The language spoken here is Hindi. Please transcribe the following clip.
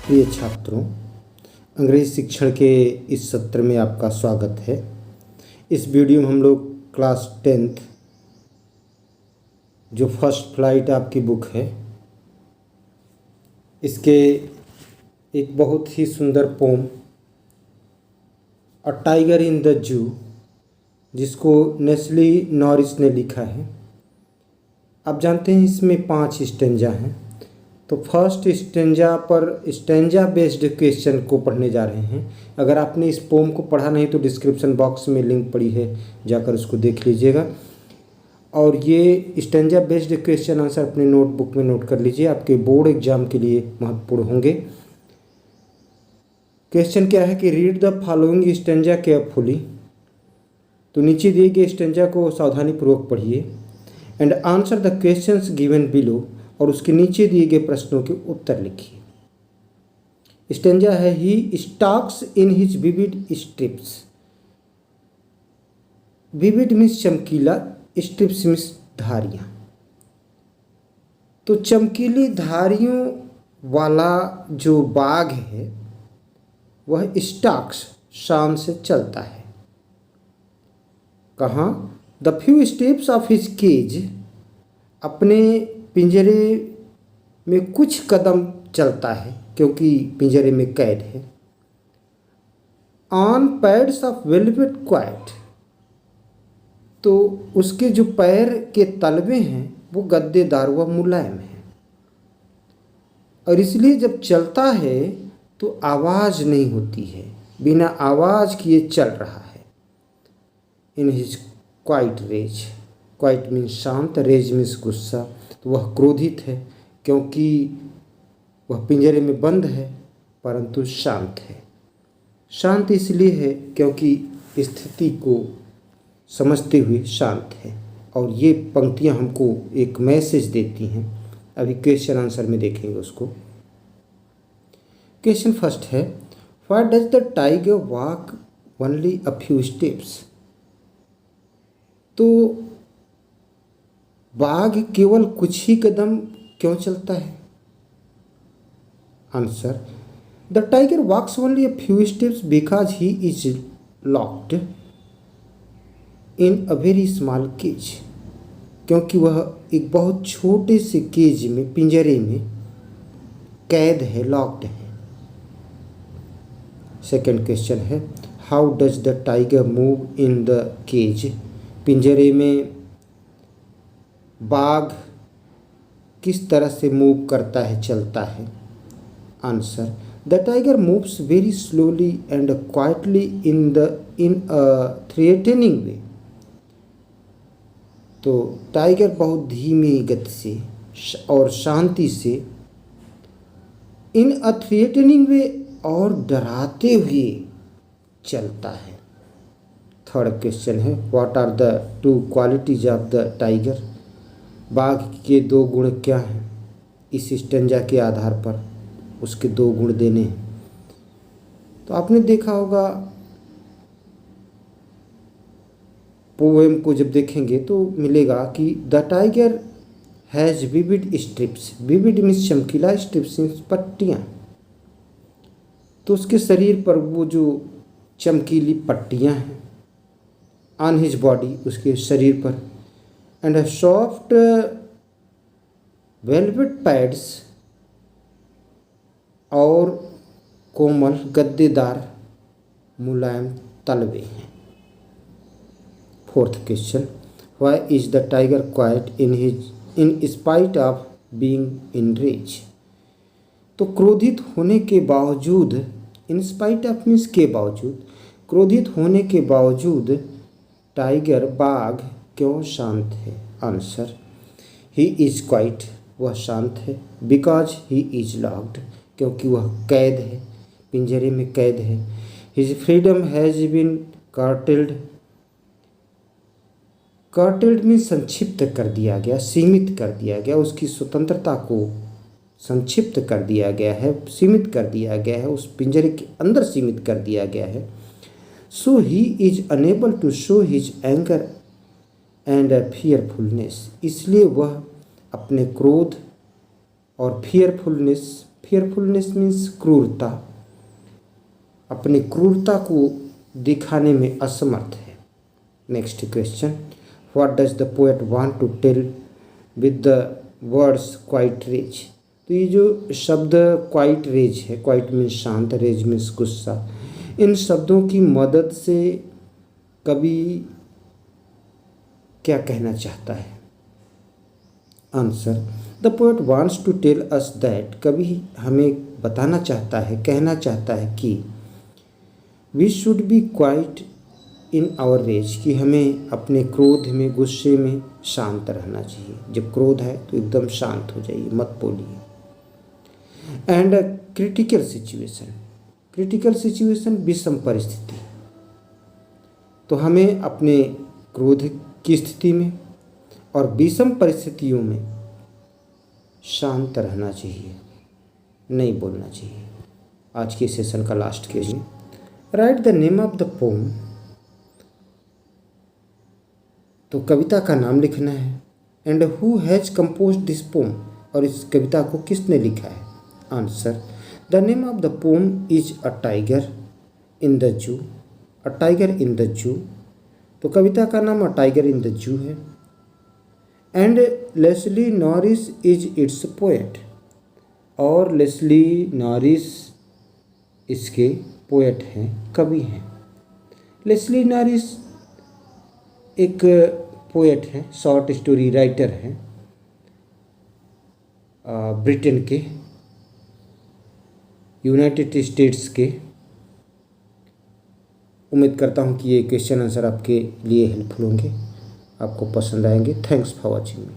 प्रिय छात्रों, अंग्रेजी शिक्षण के इस सत्र में आपका स्वागत है। इस वीडियो में हम लोग क्लास 10th जो फर्स्ट फ्लाइट आपकी बुक है, इसके एक बहुत ही सुंदर poem a tiger in the zoo, जिसको नेस्ली नॉरिस ने लिखा है। आप जानते हैं इसमें 5 स्टेंजा हैं। तो फर्स्ट स्टेंजा बेस्ड क्वेश्चन को पढ़ने जा रहे हैं। अगर आपने इस पोम को पढ़ा नहीं तो डिस्क्रिप्शन बॉक्स में लिंक पड़ी है, जाकर उसको देख लीजिएगा। और ये स्टेंजा बेस्ड क्वेश्चन आंसर अपने नोटबुक में नोट कर लीजिए, आपके बोर्ड एग्जाम के लिए महत्वपूर्ण होंगे। क्वेश्चन क्या है कि read the following stanza carefully. तो नीचे दिए गए स्टेंजा को सावधानीपूर्वक पढ़िए and answer the questions given below, और उसके नीचे दिए गए प्रश्नों के उत्तर लिखिए। स्टेंजा है he stalks in his vivid stripes. Vivid means चमकीला, स्ट्रिप्स मीन्स धारियां। तो चमकीली धारियों वाला जो बाघ है वह स्टॉक्स शान से चलता है। कहाँ? The few steps of his cage, अपने पिंजरे में कुछ कदम चलता है क्योंकि पिंजरे में कैद है। On pads of velvet quite, तो उसके जो पैर के तलवे हैं वो गद्देदार व मुलायम हैं, और इसलिए जब चलता है तो आवाज़ नहीं होती है, बिना आवाज़ किए चल रहा है। In his quiet rage, quiet means शांत, रेज मीन्स गुस्सा। तो वह क्रोधित है क्योंकि वह पिंजरे में बंद है परंतु शांत है। शांत इसलिए है क्योंकि स्थिति को समझते हुए शांत है। और ये पंक्तियां हमको एक मैसेज देती हैं। अभी क्वेश्चन आंसर में देखेंगे उसको। क्वेश्चन फर्स्ट है, why does the tiger walk only a few steps. तो बाघ केवल कुछ ही कदम क्यों चलता है? Answer, the tiger walks only a few steps because he is locked in a very small cage, क्योंकि वह एक बहुत छोटे से केज में, पिंजरे में कैद है, लॉक्ड है। सेकंड क्वेश्चन है, how does the tiger move in the cage. पिंजरे में बाघ किस तरह से मूव करता है, चलता है। Answer, the tiger moves very slowly and quietly in a threatening way. तो टाइगर बहुत धीमी गति से और शांति से, इन अ थ्रेटनिंग वे, और डराते हुए चलता है। थर्ड क्वेश्चन है, what are the 2 qualities of the tiger. बाघ के 2 गुण क्या हैं? इस स्टेंजा के आधार पर उसके 2 गुण देने हैं। तो आपने देखा होगा पोएम को जब देखेंगे तो मिलेगा कि the tiger has vivid stripes. Vivid means चमकीला, स्ट्रिप्स मीन्स पट्टियाँ। तो उसके शरीर पर वो जो चमकीली पट्टियाँ हैं, ऑन हिज बॉडी, उसके शरीर पर, एंड सॉफ्ट वेलवेट पैड्स, और कोमल गद्देदार मुलायम तलवे हैं। Fourth question, why is the tiger quiet in spite of being in rage. तो क्रोधित होने के बावजूद, इन स्पाइट ऑफ मीन्स के बावजूद, क्रोधित होने के बावजूद टाइगर, बाघ क्यों शांत है। आंसर, ही इज क्वाइट, वह शांत है, बिकॉज ही इज लॉक्ड, क्योंकि वह कैद है, पिंजरे में कैद है। His freedom has been curtailed. Curtailed में संक्षिप्त कर दिया गया, सीमित कर दिया गया, उसकी स्वतंत्रता को संक्षिप्त कर दिया गया है, सीमित कर दिया गया है, उस पिंजरे के अंदर सीमित कर दिया गया है। So he is unable to show his anger and fearfulness, इसलिए वह अपने क्रोध और फियरफुलनेस फेयरफुलनेस मीन्स क्रूरता, अपनी क्रूरता को दिखाने में असमर्थ है। Next question, what does the poet want to tell with the words quiet rage. तो ये जो शब्द क्वाइट रेज है, क्वाइट मीन्स शांत, रेज मीन्स गुस्सा, इन शब्दों की मदद से कवि क्या कहना चाहता है? Answer, the poet wants to tell us that, कवि हमें बताना चाहता है, कहना चाहता है कि we should be quiet in our rage, कि हमें अपने क्रोध में, गुस्से में शांत रहना चाहिए। जब क्रोध है तो एकदम शांत हो जाइए, मत बोलिए। And critical situation, critical situation विषम परिस्थिति, तो हमें अपने क्रोध की स्थिति में और विषम परिस्थितियों में शांत रहना चाहिए, नहीं बोलना चाहिए। आज के सेशन का last question, right the name of the pome, तो कविता का नाम लिखना है। And who has composed this pome, और इस कविता को किसने लिखा है? Answer, the name of the pome is a tiger in the जू, अ टाइगर इन द जू, तो कविता का नाम अ टाइगर इन द जू है। And Leslie Norris is its poet, और लेस्ली नॉरिस इसके पोएट हैं, कवि हैं। लेस्ली नॉरिस एक पोएट हैं, शॉर्ट स्टोरी राइटर हैं, ब्रिटेन के, यूनाइटेड स्टेट्स के। उम्मीद करता हूँ कि ये क्वेश्चन आंसर आपके लिए हेल्पफुल होंगे, आपको पसंद आएंगे। Thanks for watching me.